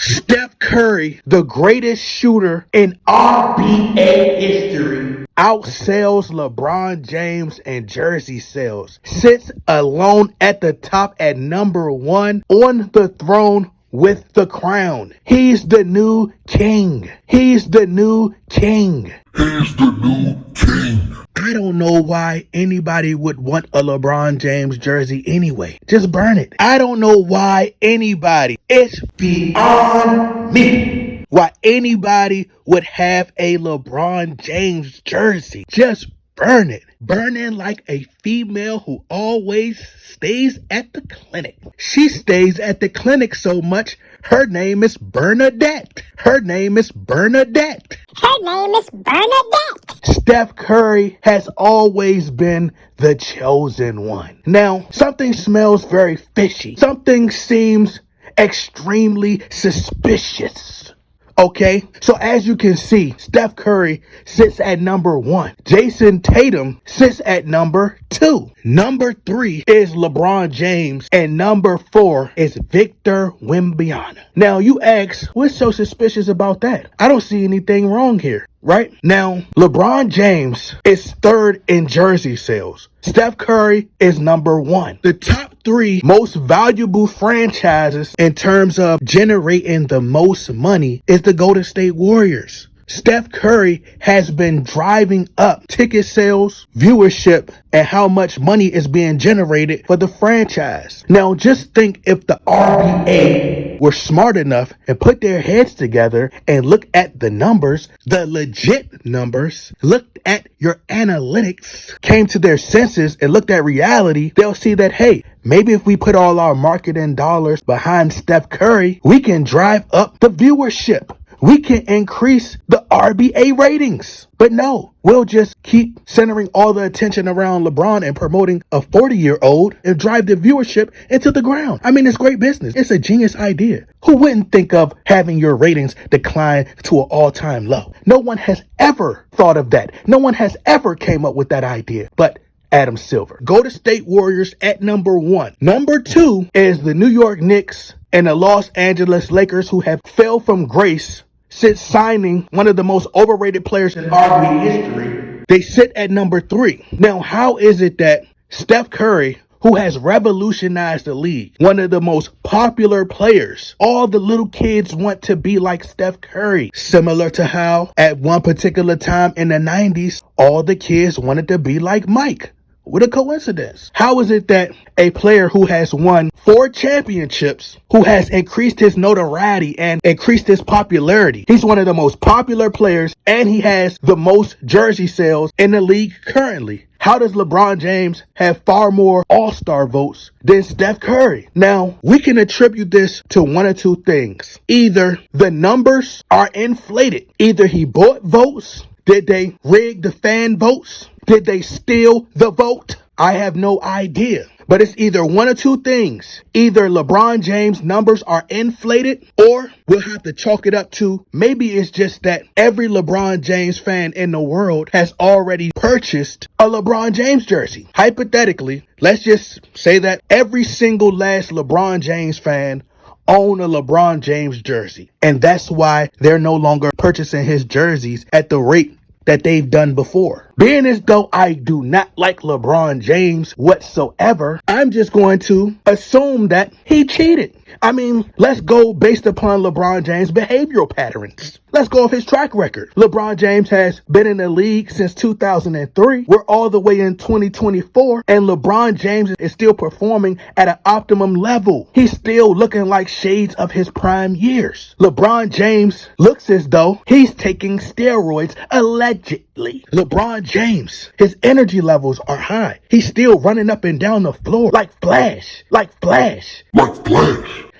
Steph Curry, the greatest shooter in NBA history, outsells LeBron James in jersey sales, sits alone at the top at number 1 on the throne with the crown. He's the new king. He's the new king. He's the new king. I don't know why anybody would want a LeBron James jersey anyway. Just burn it. I don't know why anybody, it's beyond me, why anybody would have a LeBron James jersey. Just burn it. Burn it like a female who always stays at the clinic. She stays at the clinic so much, her name is Bernadette. Her name is Bernadette. Her name is Bernadette. Steph Curry has always been the chosen one. Now, something smells very fishy. Something seems extremely suspicious. Okay, so as you can see, Steph Curry sits at number 1. Jason Tatum sits at number 2. Number 3 is LeBron James, and number 4 is Victor Wembanyama. Now you ask, what's so suspicious about that? I don't see anything wrong here, right? Now, LeBron James is 3rd in jersey sales. Steph Curry is number 1. The top 3 most valuable franchises in terms of generating the most money is the Golden State Warriors. Steph Curry has been driving up ticket sales, viewership, and how much money is being generated for the franchise. Now just think if the NBA were smart enough and put their heads together and look at the numbers, the legit numbers, looked at your analytics, came to their senses and looked at reality, they'll see that, hey, maybe if we put all our marketing dollars behind Steph Curry, we can drive up the viewership. We can increase the RBA ratings. But no, we'll just keep centering all the attention around LeBron and promoting a 40-year-old and drive the viewership into the ground. I mean, it's great business. It's a genius idea. Who wouldn't think of having your ratings decline to an all-time low? No one has ever thought of that. No one has ever came up with that idea. But Adam Silver. Golden State Warriors at number 1. Number 2 is the New York Knicks and the Los Angeles Lakers, who have fell from grace since signing one of the most overrated players in NBA history. They sit at number 3. Now, how is it that Steph Curry, who has revolutionized the league, one of the most popular players, all the little kids want to be like Steph Curry, similar to how at one particular time in the 90s, all the kids wanted to be like Mike? What a coincidence. How is it that a player who has won 4 championships, who has increased his notoriety and increased his popularity, he's one of the most popular players and he has the most jersey sales in the league currently? How does LeBron James have far more all-star votes than Steph Curry? Now, we can attribute this to one of 2 things. Either the numbers are inflated. Either he bought votes. Did they rig the fan votes? Did they steal the vote? I have no idea. But it's either one of 2 things. Either LeBron James' numbers are inflated, or we'll have to chalk it up to maybe it's just that every LeBron James fan in the world has already purchased a LeBron James jersey. Hypothetically, let's just say that every single last LeBron James fan own a LeBron James jersey. And that's why they're no longer purchasing his jerseys at the rate that they've done before. Being as though I do not like LeBron James whatsoever, I'm just going to assume that he cheated. I mean, let's go based upon LeBron James' behavioral patterns. Let's go off his track record. LeBron James has been in the league since 2003. We're all the way in 2024, and LeBron James is still performing at an optimum level. He's still looking like shades of his prime years. LeBron James looks as though he's taking steroids, allegedly. LeBron James, his energy levels are high. He's still running up and down the floor like Flash. Like Flash.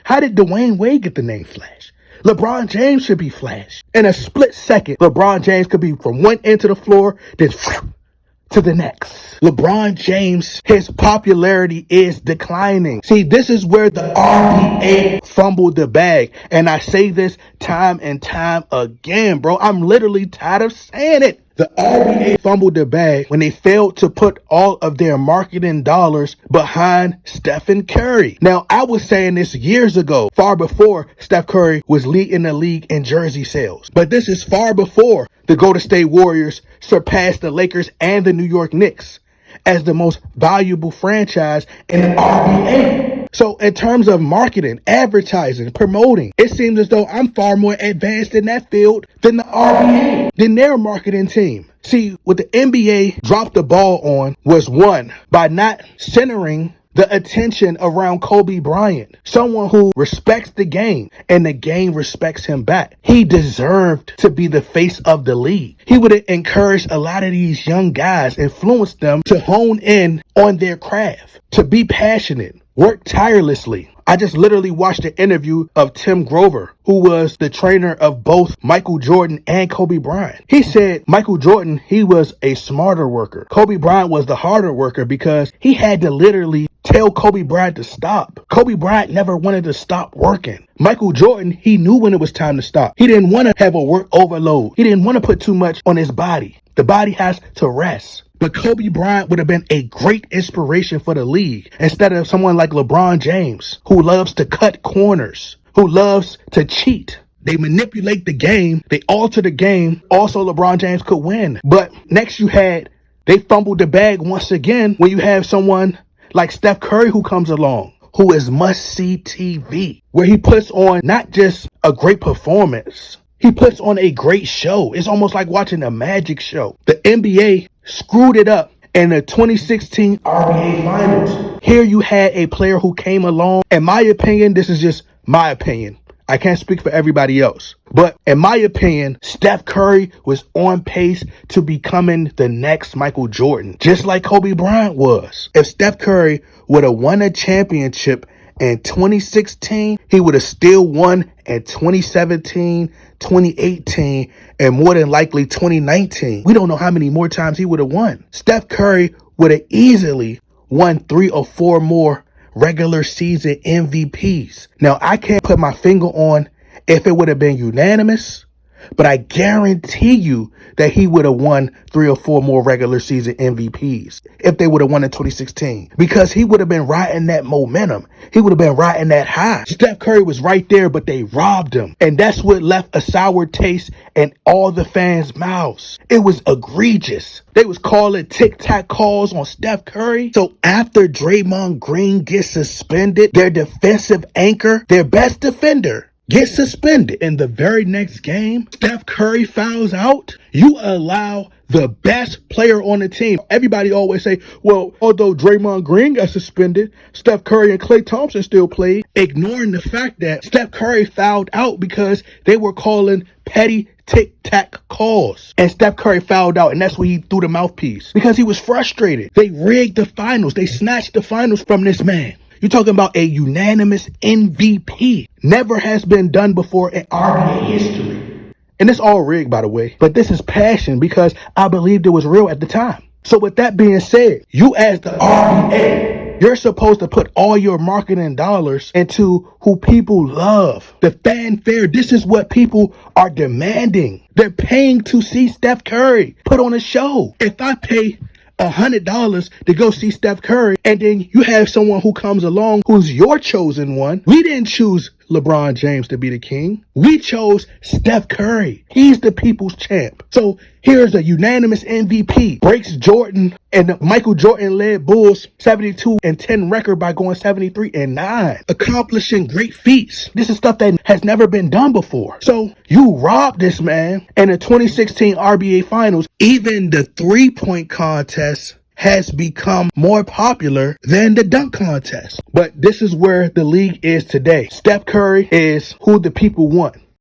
How did Dwayne Wade get the name Flash? LeBron James should be Flash. In a split second, LeBron James could be from one end to the floor, then to the next. LeBron James, his popularity is declining. See, this is where the RBA fumbled the bag. And I say this time and time again, bro. I'm literally tired of saying it. The RBA fumbled the bag when they failed to put all of their marketing dollars behind Stephen Curry. Now, I was saying this years ago, far before Steph Curry was leading the league in jersey sales. But this is far before the Golden State Warriors surpassed the Lakers and the New York Knicks as the most valuable franchise in the RBA. So in terms of marketing, advertising, promoting, it seems as though I'm far more advanced in that field than the RBA, than their marketing team. See, what the NBA dropped the ball on was, one, by not centering the attention around Kobe Bryant, someone who respects the game and the game respects him back. He deserved to be the face of the league. He would have encouraged a lot of these young guys, influenced them to hone in on their craft, to be passionate, work tirelessly. I just literally watched an interview of Tim Grover, who was the trainer of both Michael Jordan and Kobe Bryant. He said Michael Jordan, he was a smarter worker. Kobe Bryant was the harder worker because he had to literally tell Kobe Bryant to stop. Kobe Bryant never wanted to stop working. Michael Jordan, he knew when it was time to stop. He didn't want to have a work overload. He didn't want to put too much on his body. The body has to rest. But Kobe Bryant would have been a great inspiration for the league instead of someone like LeBron James, who loves to cut corners, who loves to cheat. They manipulate the game. They alter the game. Also, LeBron James could win. But next they fumbled the bag once again when you have someone like Steph Curry who comes along, who is must-see TV, where he puts on not just a great performance, he puts on a great show. It's almost like watching a magic show. The NBA screwed it up in the 2016 RBA Finals. Here you had a player who came along. In my opinion, this is just my opinion. I can't speak for everybody else. But in my opinion, Steph Curry was on pace to becoming the next Michael Jordan, just like Kobe Bryant was. If Steph Curry would have won a championship in 2016, he would have still won in 2017, 2018, and more than likely 2019. We don't know how many more times he would have won. Steph Curry would have easily won 3 or 4 more regular season MVPs. Now, I can't put my finger on if it would have been unanimous, but I guarantee you that he would have won 3 or 4 more regular season MVPs if they would have won in 2016, because he would have been riding that momentum. He would have been riding that high. Steph Curry was right there, but they robbed him. And that's what left a sour taste in all the fans' mouths. It was egregious. They was calling tic-tac calls on Steph Curry. So after Draymond Green gets suspended, their defensive anchor, their best defender, gets suspended. In the very next game, Steph Curry fouls out. You allow the best player on the team. Everybody always say, well, although Draymond Green got suspended, Steph Curry and Klay Thompson still played, ignoring the fact that Steph Curry fouled out because they were calling petty tic-tac calls. And Steph Curry fouled out, and that's when he threw the mouthpiece because he was frustrated. They rigged the finals. They snatched the finals from this man. You're talking about a unanimous MVP. Never has been done before in RBA history. And it's all rigged, by the way. But this is passion because I believed it was real at the time. So with that being said, you as the RBA, you're supposed to put all your marketing dollars into who people love. The fanfare, this is what people are demanding. They're paying to see Steph Curry put on a show. If I pay $100 to go see Steph Curry, and then you have someone who comes along who's your chosen one. We didn't choose LeBron James to be the king. We chose Steph Curry. He's the people's champ. So here's a unanimous MVP. Breaks Jordan and the Michael Jordan-led Bulls 72-10 record by going 73-9. Accomplishing great feats. This is stuff that has never been done before. So you robbed this man in the 2016 RBA Finals. Even the three-point contest has become more popular than the dunk contest. But this is where the league is today. Steph Curry is who the people want.